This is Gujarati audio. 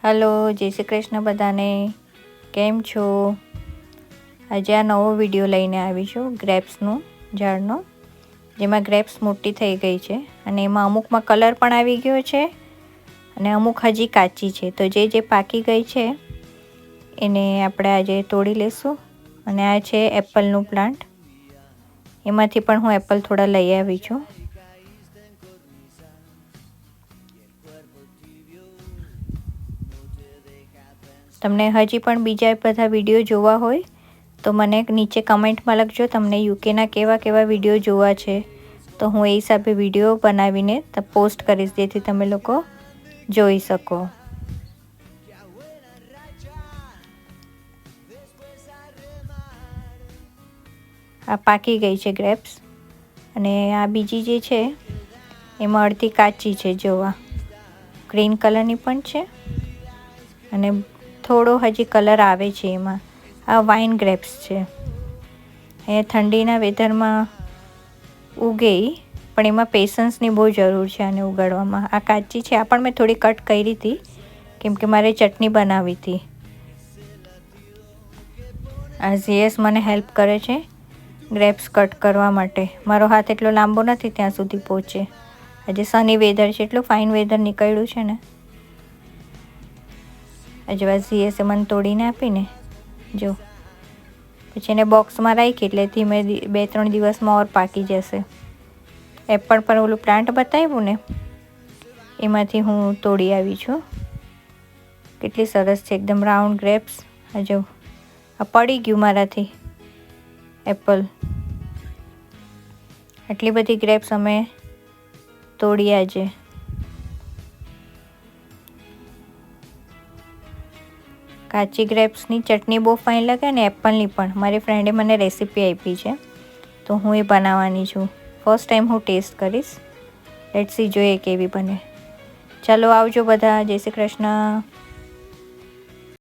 હલો, જય શ્રી કૃષ્ણ બધાને. કેમ છો? આજે આ નવો વિડીયો લઈને આવી છું ગ્રેપ્સનું ઝાડનો, જેમાં ગ્રેપ્સ મોટી થઈ ગઈ છે અને એમાં અમુકમાં કલર પણ આવી ગયો છે અને અમુક હજી કાચી છે. તો જે પાકી ગઈ છે એને આપણે આજે તોડી લેશું. અને આ છે એપલનું પ્લાન્ટ, એમાંથી પણ હું એપલ થોડા લઈ આવી છું. તમને હજી પણ બીજા બધા વિડીયો જોવા હોય તો મને નીચે કમેન્ટમાં લખજો તમને યુકેના કેવા કેવા વિડીયો જોવા છે, તો હું એ હિસાબે વિડીયો બનાવીને પોસ્ટ કરીશ, જેથી તમે લોકો જોઈ શકો. આ પાકી ગઈ છે ગ્રેપ્સ અને આ બીજી જે છે એમાં અડધી કાચી છે. જોવા ગ્રીન કલરની પણ છે અને થોડો હજી કલર આવે છે એમાં. આ વાઇન ગ્રેપ્સ છે. એ ઠંડીના વેધરમાં ઉગે, પણ એમાં પેશન્સની બહુ જરૂર છે આને ઉગાડવામાં. આ કાચી છે, આ પણ મેં થોડી કટ કરી હતી કેમ કે મારે ચટણી બનાવી હતી. આ ઝીએસ મને હેલ્પ કરે છે ગ્રેપ્સ કટ કરવા માટે. મારો હાથ એટલો લાંબો નથી ત્યાં સુધી પહોંચે. આજે સની વેધર છે, એટલું ફાઇન વેધર નીકળ્યું છે ને. હજુ આ ઝીએસે મને તોડીને આપીને જો, પછી એને બોક્સમાં રાખી એટલે ધીમે 2-3 દિવસમાં ઓર પાકી જશે. એપલ પર ઓલું પ્લાન્ટ બતાવ્યું ને એમાંથી હું તોડી આવી છું. કેટલી સરસ છે, એકદમ રાઉન્ડ ગ્રેપ્સ. હજુ આ પડી ગયું મારાથી એપલ. આટલી બધી ગ્રેપ્સ અમે તોડી આજે. કાચી ગ્રેપ્સની ચટણી બહુ ફાઇન લાગે ને એપલની પણ. મારી ફ્રેન્ડે મને રેસીપી આપી છે તો હું એ બનાવવાની છું. ફર્સ્ટ ટાઈમ હું ટેસ્ટ કરીશ. લેટ્સ સી, જોઈએ કેવી બને. ચાલો આવજો બધા. જય શ્રી કૃષ્ણ.